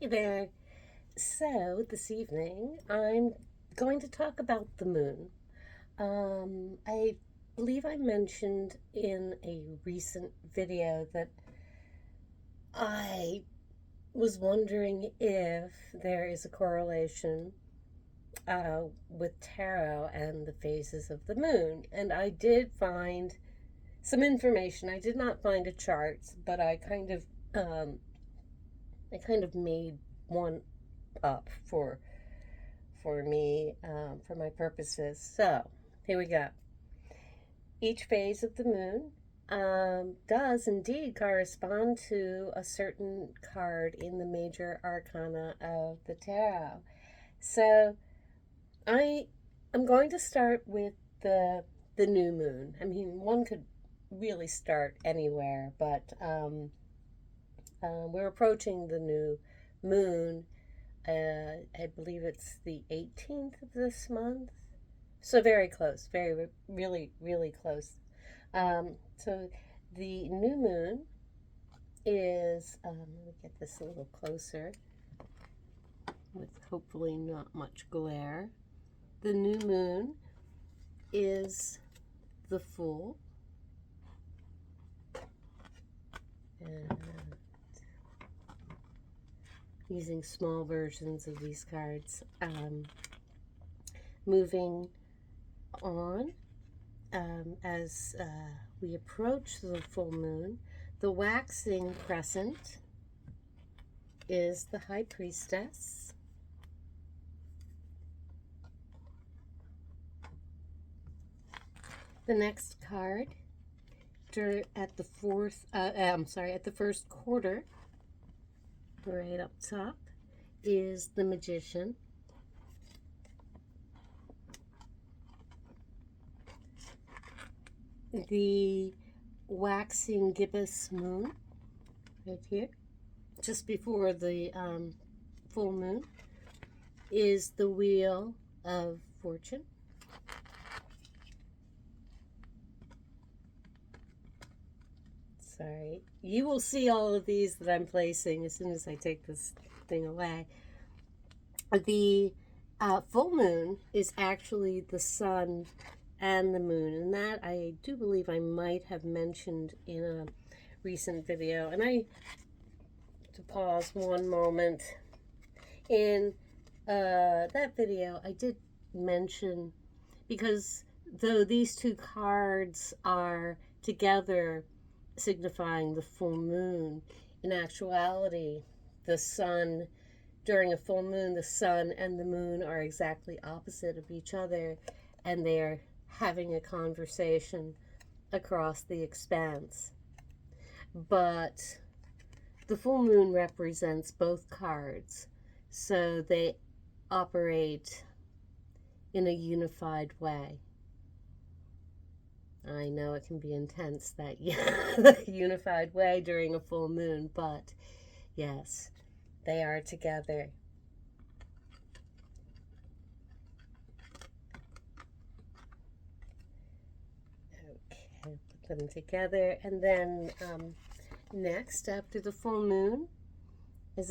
Hey there. So, this evening I'm going to talk about the moon. I believe I mentioned in a recent video that I was wondering if there is a correlation with tarot and the phases of the moon. And I did find some information. I did not find a chart, but I kind of made one up for me, for my purposes. So, here we go. Each phase of the moon does indeed correspond to a certain card in the major arcana of the tarot. So, I am going to start with the new moon. I mean, one could really start anywhere, but we're approaching the new moon. I believe it's the 18th of this month. So very close, very, really, really close. So the new moon is, let me get this a little closer with hopefully not much glare. The new moon is the Fool. And using small versions of these cards. Moving on, as we approach the full moon, the waxing crescent is the High Priestess. The next card at the first quarter, right up top, is the Magician. The waxing gibbous moon, right here, just before the full moon, is the Wheel of Fortune. Sorry, you will see all of these that I'm placing as soon as I take this thing away. The full moon is actually the sun and the moon, and that I do believe I might have mentioned in a recent video. And to pause one moment, in that video I did mention, because though these two cards are together signifying the full moon, in actuality the sun, during a full moon, the sun and the moon are exactly opposite of each other, and they're having a conversation across the expanse. But the full moon represents both cards, so they operate in a unified way. I know it can be intense, that unified way during a full moon, but yes, they are together. Okay, put them together, and then next, after the full moon, as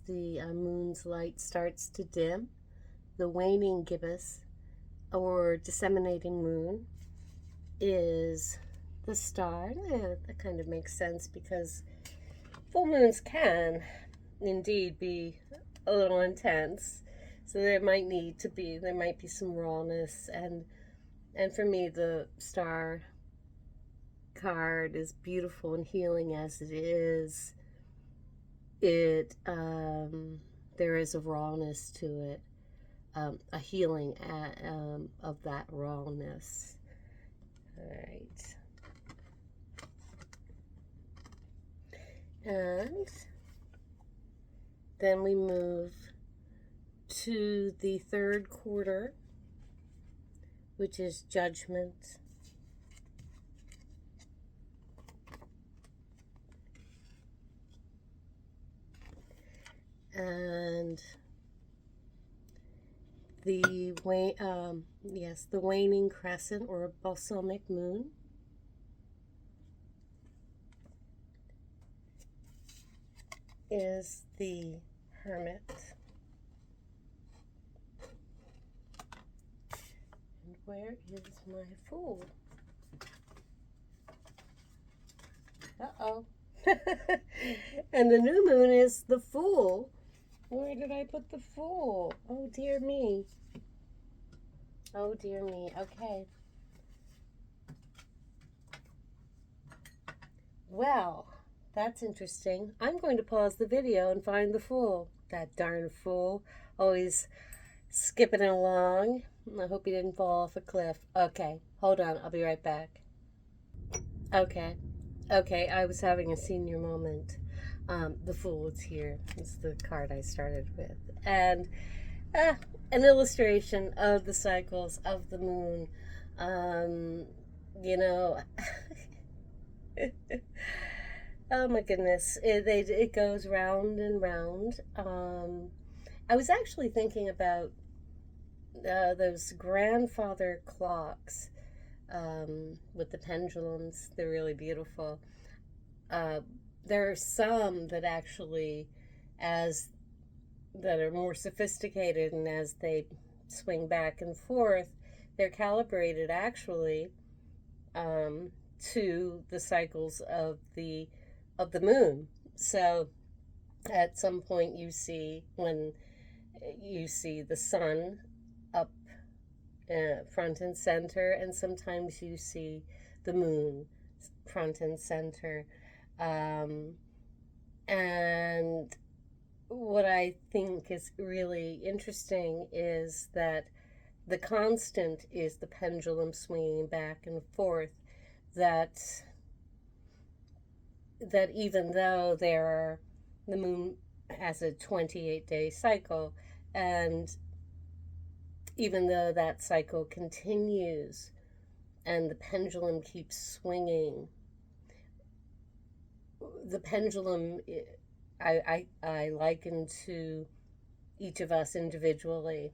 the moon's light starts to dim, the waning gibbous or disseminating moon is the Star. That kind of makes sense, because full moons can indeed be a little intense, so there might be some rawness, and for me the Star card, as beautiful and healing as it is, there is a rawness to it, a healing of that rawness. All right, and then we move to the third quarter, which is Judgment. And the waning crescent, or a balsamic moon. is the Hermit. And where is my Fool? Uh-oh. And the new moon is the Fool. Where did I put the Fool? Oh, dear me. Oh, dear me. Okay. Well, that's interesting. I'm going to pause the video and find the Fool. That darn Fool. Always skipping along. I hope he didn't fall off a cliff. Okay, hold on. I'll be right back. Okay. Okay, I was having a senior moment. The Fool is here. It's the card I started with. And an illustration of the cycles of the moon. You know, oh my goodness, it goes round and round. I was actually thinking about those grandfather clocks with the pendulums. They're really beautiful. There are some that actually, as that are more sophisticated, and as they swing back and forth, they're calibrated actually to the cycles of the moon. So at some point you see, when you see the sun up front and center, and sometimes you see the moon front and center. And what I think is really interesting is that the constant is the pendulum swinging back and forth. That even though the moon has a 28-day cycle, and even though that cycle continues and the pendulum keeps swinging, the pendulum I liken to each of us individually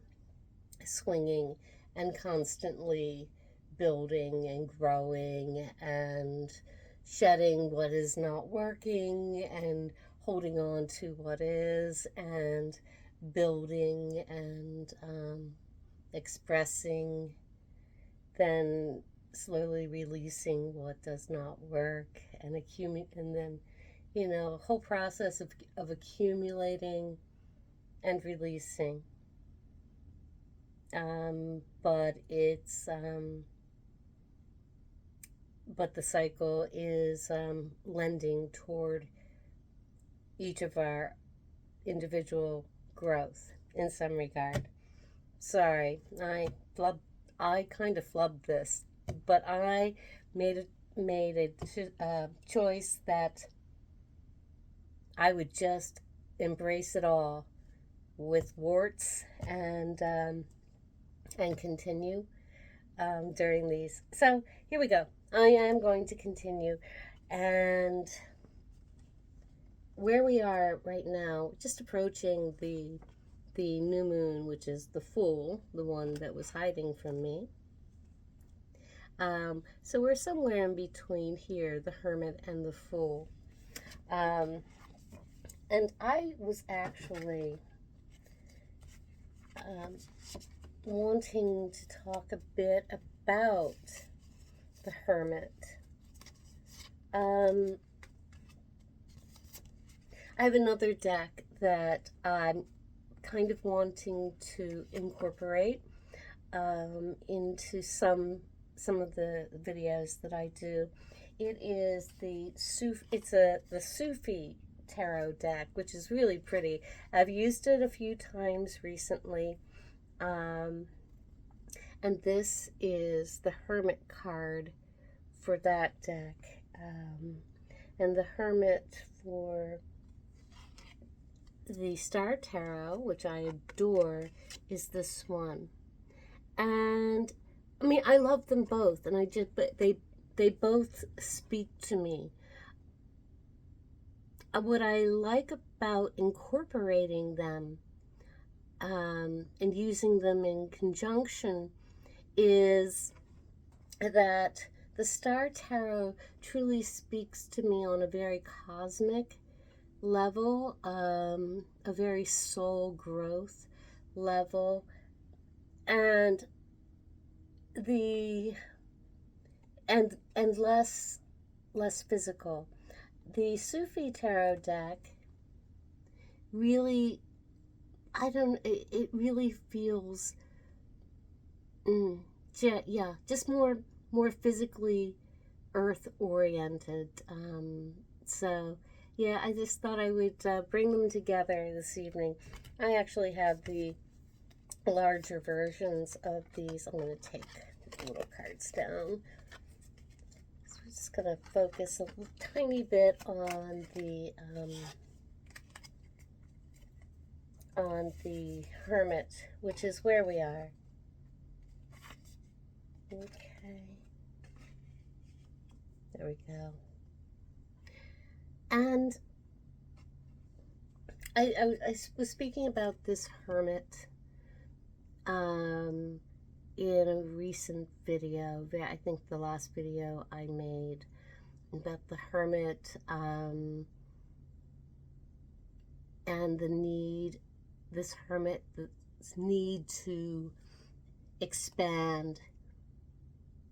swinging and constantly building and growing and shedding what is not working and holding on to what is, and building and expressing, then slowly releasing what does not work, and then a whole process of accumulating and releasing. But the cycle is lending toward each of our individual growth in some regard. Sorry, I kind of flubbed this, but I made a choice that I would just embrace it all with warts and continue during these. So here we go. I am going to continue, and where we are right now, just approaching the new moon, which is the Fool, the one that was hiding from me. So we're somewhere in between here, the Hermit and the Fool. And I was actually wanting to talk a bit about the Hermit. I have another deck that I'm kind of wanting to incorporate into some of the videos that I do. It is the Sufi tarot deck, which is really pretty. I've used it a few times recently. And this is the Hermit card for that deck. And the Hermit for the Star Tarot, which I adore, is this one. And I mean, I love them both, and but they both speak to me. What I like about incorporating them and using them in conjunction is that the Star Tarot truly speaks to me on a very cosmic level, a very soul growth level, and the and less physical. The Sufi tarot deck really, it really feels, just more physically earth oriented. So yeah, I just thought I would bring them together this evening. I actually have the larger versions of these. I'm going to take the little cards down. So we're just going to focus a tiny bit on the Hermit, which is where we are. Okay. There we go. And I was speaking about this Hermit in a recent video. I think the last video I made about the Hermit and the need, this Hermit's need to expand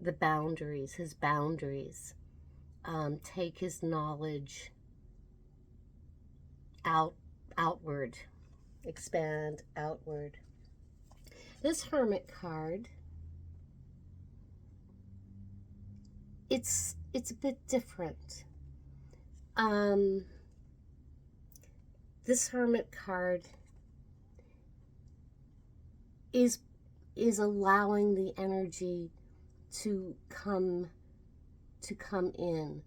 the boundaries, his boundaries, take his knowledge outward, expand outward. This Hermit card, it's a bit different. This Hermit card is allowing the energy to come in,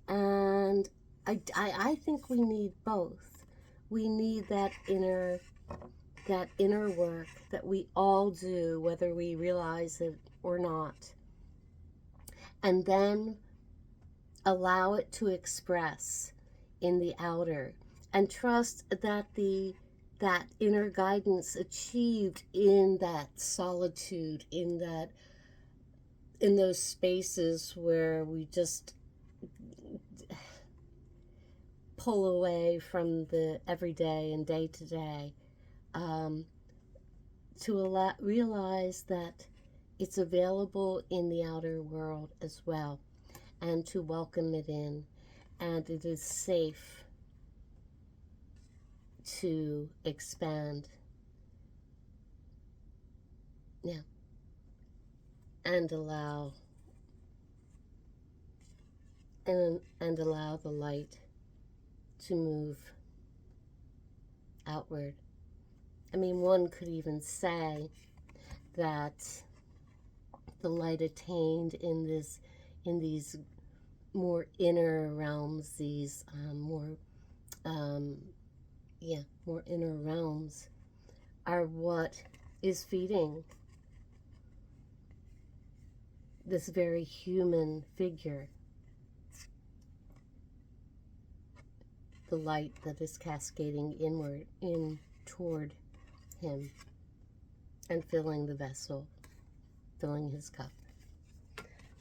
and I think we need both. We need that inner work that we all do, whether we realize it or not, and then allow it to express in the outer, and trust that that inner guidance achieved in that solitude, in those spaces where we just pull away from the everyday and day to day, to realize that it's available in the outer world as well, and to welcome it in, and it is safe to expand. Yeah. And allow the light to move outward. I mean, one could even say that the light attained in these more inner realms, these more inner realms, are what is feeding this very human figure, the light that is cascading inward, in toward him, and filling the vessel, filling his cup.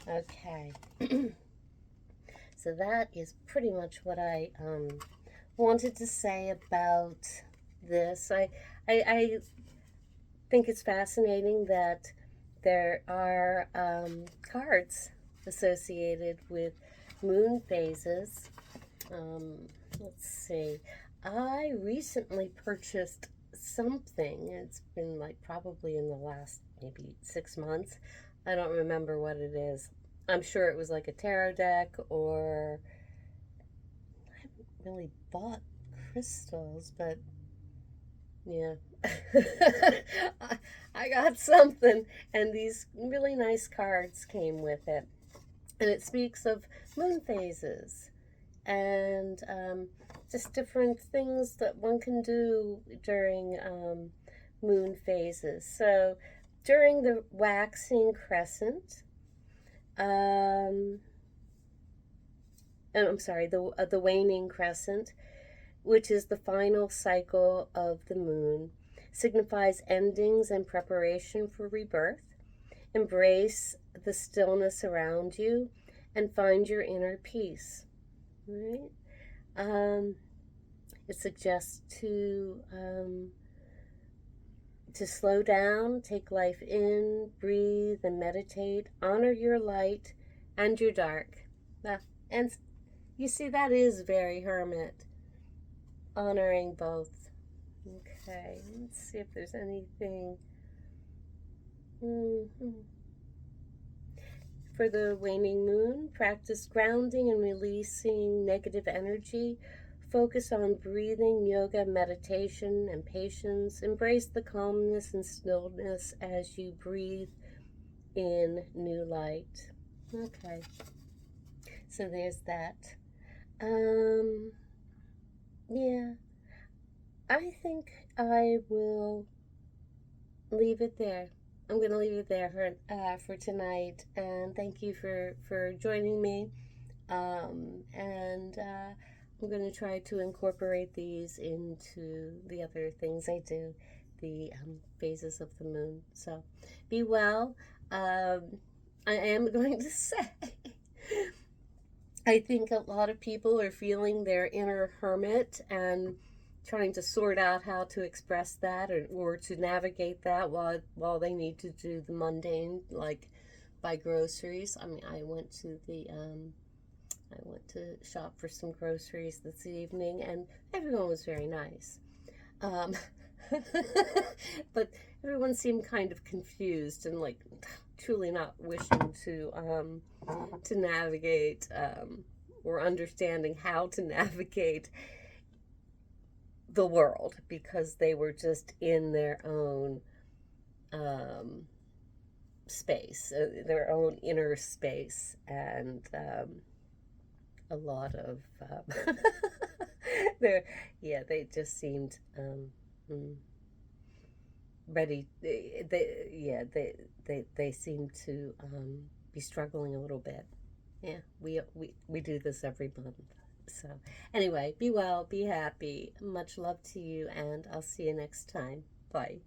Okay. So that is pretty much what I wanted to say about this. I think it's fascinating that there are cards associated with moon phases. Let's see. I recently purchased something. It's been like probably in the last maybe 6 months. I don't remember what it is. I'm sure it was like a tarot deck, or I haven't really bought crystals, but yeah. I got something, and these really nice cards came with it. And it speaks of moon phases and just different things that one can do during moon phases. So during the waxing crescent, the waning crescent, which is the final cycle of the moon, signifies endings and preparation for rebirth. Embrace the stillness around you and find your inner peace. Right? it suggests to slow down, take life in, breathe, and meditate. Honor your light and your dark. And you see, that is very hermit, honoring both. Okay, let's see if there's anything. For the waning moon, practice grounding and releasing negative energy. Focus on breathing, yoga, meditation, and patience. Embrace the calmness and stillness as you breathe in new light. Okay, so there's that. Yeah, I think I will leave it there. I'm going to leave it there for tonight. And thank you for joining me. And I'm going to try to incorporate these into the other things I do, the phases of the moon. So be well. I am going to say, I think a lot of people are feeling their inner hermit and trying to sort out how to express that, or to navigate that while they need to do the mundane, like buy groceries. I mean, I went to shop for some groceries this evening, and everyone was very nice. But everyone seemed kind of confused and like truly not wishing to navigate, or understanding how to navigate the world, because they were just in their own space, their own inner space, and a lot of they just seemed ready. They seem to be struggling a little bit. Yeah, we do this every month. So anyway, be well, be happy. Much love to you, and I'll see you next time. Bye.